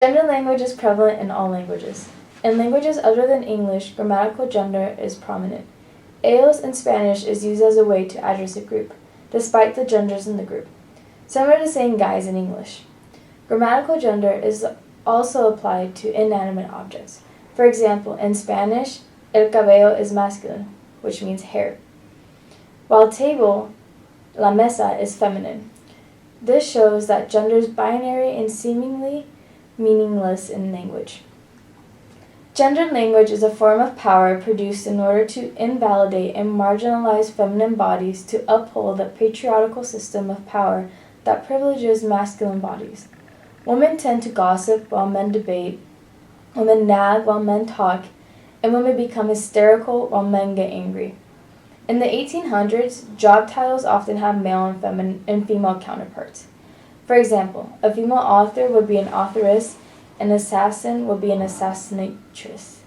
Gender language is prevalent in all languages. In languages other than English, grammatical gender is prominent. Ellos in Spanish is used as a way to address a group, despite the genders in the group, similar to saying guys in English. Grammatical gender is also applied to inanimate objects. For example, in Spanish, el cabello is masculine, which means hair, while table, la mesa, is feminine. This shows that gender is binary and seemingly meaningless in language. Gendered language is a form of power produced in order to invalidate and marginalize feminine bodies to uphold the patriarchal system of power that privileges masculine bodies. Women tend to gossip while men debate, women nag while men talk, and women become hysterical while men get angry. In the 1800s, job titles often have male and female counterparts. For example, a female author would be an authoress, an assassin would be an assassinatress.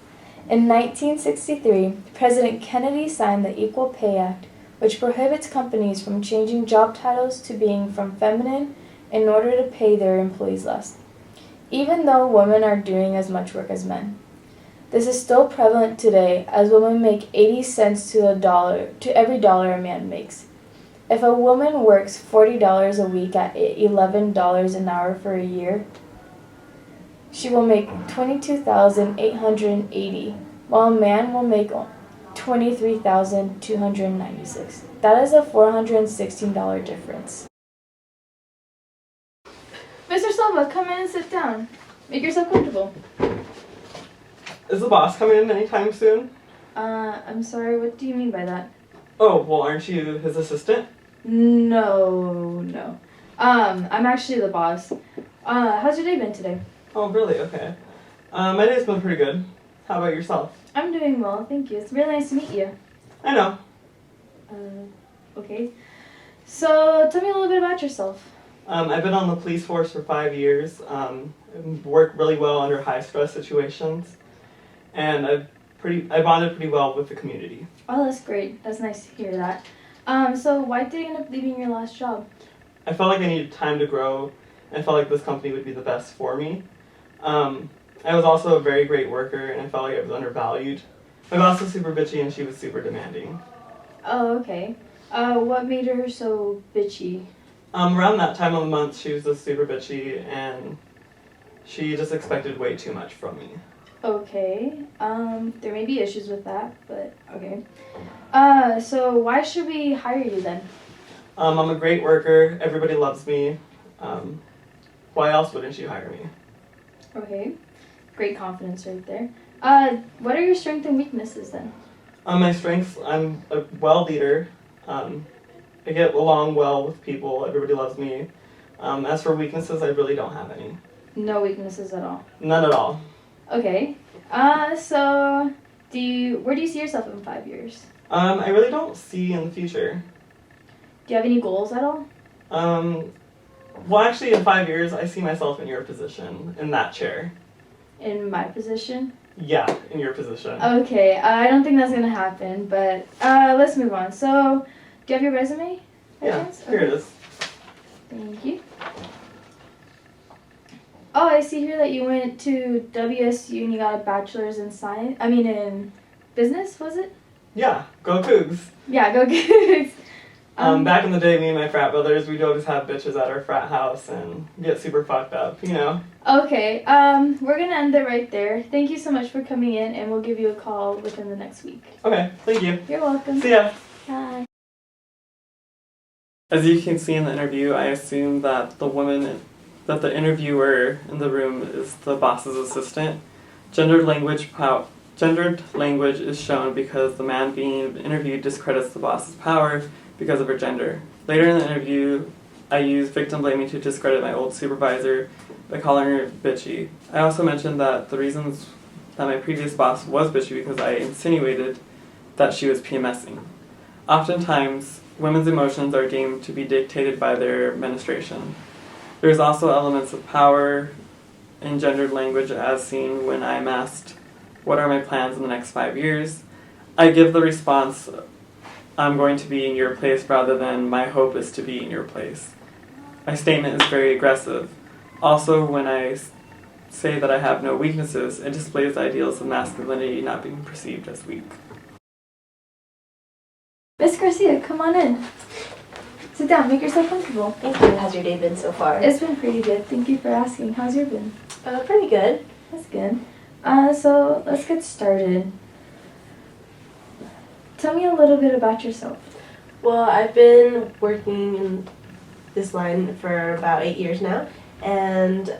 In 1963, President Kennedy signed the Equal Pay Act, which prohibits companies from changing job titles to being from feminine in order to pay their employees less, even though women are doing as much work as men. This is still prevalent today, as women make 80 cents to every dollar a man makes. If a woman works $40 a week at $11 an hour for a year, she will make $22,880, while a man will make $23,296. That is a $416 difference. Mr. Silva, come in and sit down. Make yourself comfortable. Is the boss coming in anytime soon? I'm sorry, what do you mean by that? Oh, well, aren't you his assistant? No. I'm actually the boss. How's your day been today? Oh, really? Okay. My day's been pretty good. How about yourself? I'm doing well, thank you. It's really nice to meet you. I know. Okay. So, tell me a little bit about yourself. I've been on the police force for 5 years. Worked really well under high-stress situations. And I bonded pretty well with the community. Oh, that's great. That's nice to hear that. So why did you end up leaving your last job? I felt like I needed time to grow, and I felt like this company would be the best for me. I was also a very great worker, and I felt like I was undervalued. My boss was super bitchy, and she was super demanding. Oh, okay. What made her so bitchy? Around that time of the month, she was just super bitchy, and she just expected way too much from me. Okay. There may be issues with that, but okay. So why should we hire you then? I'm a great worker. Everybody loves me. Why else wouldn't you hire me? Okay. Great confidence right there. What are your strengths and weaknesses then? My strengths, I'm a well leader. I get along well with people. Everybody loves me. As for weaknesses, I really don't have any. No weaknesses at all? None at all. Okay. So where do you see yourself in 5 years? I really don't see in the future. Do you have any goals at all? Well, actually, in 5 years, I see myself in your position, in that chair. In my position? Yeah, in your position. Okay, I don't think that's gonna happen, but let's move on. So, do you have your resume? Yeah, here it is. Thank you. Oh, I see here that you went to WSU and you got a bachelor's in in business, was it? Yeah, go Cougs. Yeah, go Cougs. Back in the day, me and my frat brothers, we'd always have bitches at our frat house and get super fucked up, you know? Okay, we're gonna end it right there. Thank you so much for coming in, and we'll give you a call within the next week. Okay, thank you. You're welcome. See ya. Bye. As you can see in the interview, I assume that the interviewer in the room is the boss's assistant. Gendered language is shown because the man being interviewed discredits the boss's power because of her gender. Later in the interview, I use victim blaming to discredit my old supervisor by calling her bitchy. I also mentioned that the reasons that my previous boss was bitchy because I insinuated that she was PMSing. Oftentimes, women's emotions are deemed to be dictated by their menstruation. There's also elements of power in gendered language as seen when I'm asked, what are my plans in the next 5 years? I give the response, I'm going to be in your place rather than my hope is to be in your place. My statement is very aggressive. Also, when I say that I have no weaknesses, it displays ideals of masculinity not being perceived as weak. Miss Garcia, come on in. Sit down, make yourself comfortable. Thank you. How's your day been so far? It's been pretty good. Thank you for asking. How's your been? Pretty good. That's good. So let's get started. Tell me a little bit about yourself. Well, I've been working in this line for about 8 years now, and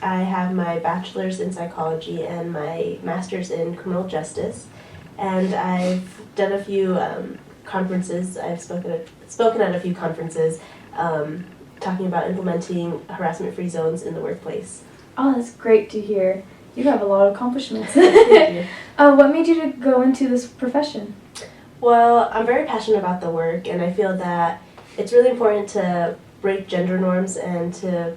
I have my bachelor's in psychology and my master's in criminal justice, and I've done a few conferences. I've spoken at a few conferences talking about implementing harassment-free zones in the workplace. Oh, that's great to hear. You have a lot of accomplishments. Thank you. What made you to go into this profession? Well, I'm very passionate about the work, and I feel that it's really important to break gender norms and to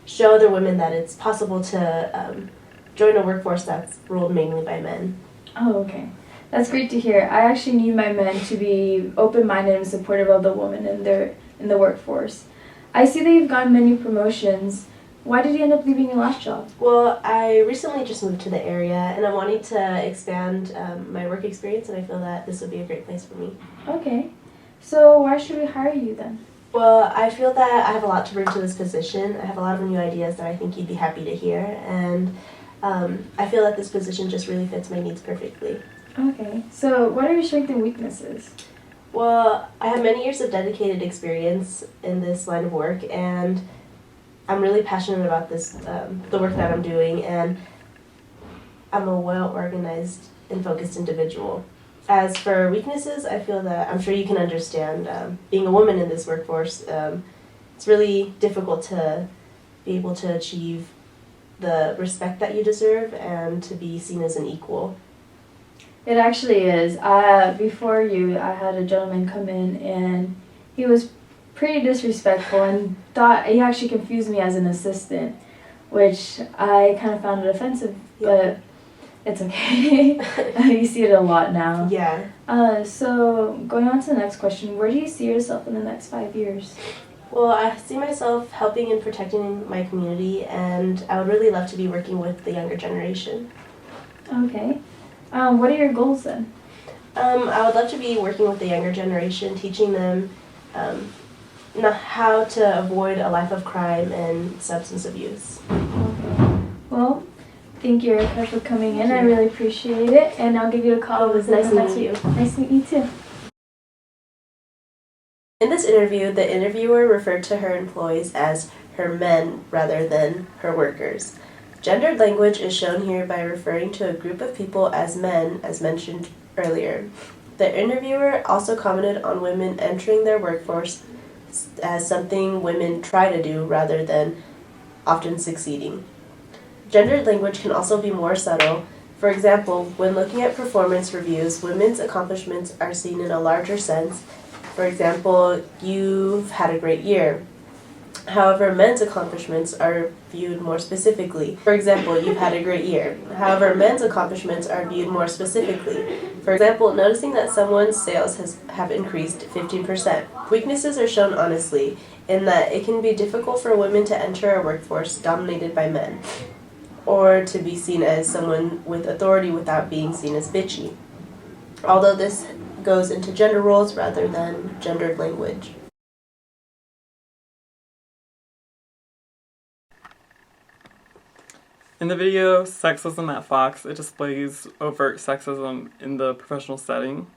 show other women that it's possible to join a workforce that's ruled mainly by men. Oh, okay. That's great to hear. I actually need my men to be open-minded and supportive of the women in the workforce. I see that you've gotten many promotions. Why did you end up leaving your last job? Well, I recently just moved to the area, and I'm wanting to expand my work experience, and I feel that this would be a great place for me. Okay. So why should we hire you then? Well, I feel that I have a lot to bring to this position. I have a lot of new ideas that I think you'd be happy to hear, and I feel that this position just really fits my needs perfectly. Okay. So what are your strengths and weaknesses? Well, I have many years of dedicated experience in this line of work, and I'm really passionate about this, the work that I'm doing, and I'm a well-organized and focused individual. As for weaknesses, I feel that, I'm sure you can understand, being a woman in this workforce, it's really difficult to be able to achieve the respect that you deserve and to be seen as an equal. It actually is. Before you, I had a gentleman come in and he was pretty disrespectful and thought he actually confused me as an assistant, which I kind of found it offensive, but it's okay. You see it a lot now. Yeah. So going on to the next question, where do you see yourself in the next 5 years? Well, I see myself helping and protecting my community, and I would really love to be working with the younger generation. Okay. What are your goals then? I would love to be working with the younger generation, teaching them how to avoid a life of crime and substance abuse. Okay. Well, thank you, Erica, for coming in. I really appreciate it, and I'll give you a call. It was nice meeting you. Nice to meet you too. In this interview, the interviewer referred to her employees as her men rather than her workers. Gendered language is shown here by referring to a group of people as men, as mentioned earlier. The interviewer also commented on women entering their workforce as something women try to do rather than often succeeding. Gendered language can also be more subtle. For example, when looking at performance reviews, women's accomplishments are seen in a larger sense. For example, you've had a great year. However, men's accomplishments are viewed more specifically. For example, you've had a great year. However, men's accomplishments are viewed more specifically. For example, noticing that someone's sales have increased 15%. Weaknesses are shown honestly, in that it can be difficult for women to enter a workforce dominated by men, or to be seen as someone with authority without being seen as bitchy. Although this goes into gender roles rather than gendered language. In the video, Sexism at Fox, it displays overt sexism in the professional setting.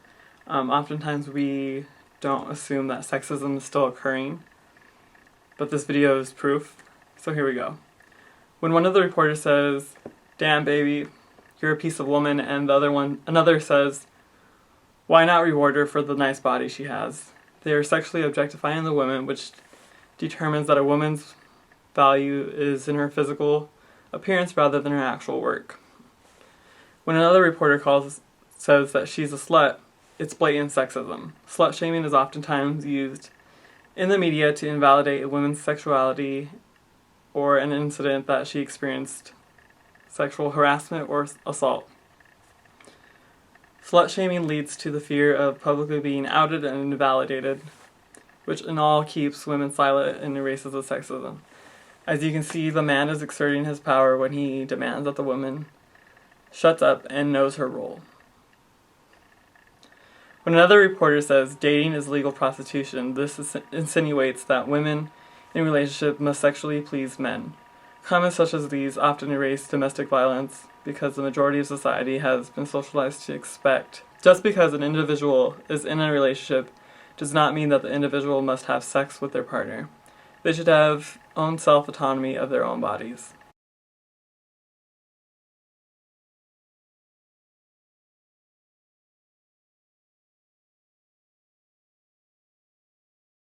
Oftentimes we don't assume that sexism is still occurring, but this video is proof. So here we go. When one of the reporters says, "Damn baby, you're a piece of woman," and another says, "Why not reward her for the nice body she has?" They are sexually objectifying the woman, which determines that a woman's value is in her physical appearance rather than her actual work. When another reporter says that she's a slut, it's blatant sexism. Slut shaming is oftentimes used in the media to invalidate a woman's sexuality or an incident that she experienced sexual harassment or assault. Slut shaming leads to the fear of publicly being outed and invalidated, which in all keeps women silent and erases the sexism. As you can see, the man is exerting his power when he demands that the woman shuts up and knows her role. When another reporter says dating is legal prostitution, this insinuates that women in a relationship must sexually please men. Comments such as these often erase domestic violence because the majority of society has been socialized to expect. Just because an individual is in a relationship does not mean that the individual must have sex with their partner. They should have own self-autonomy of their own bodies.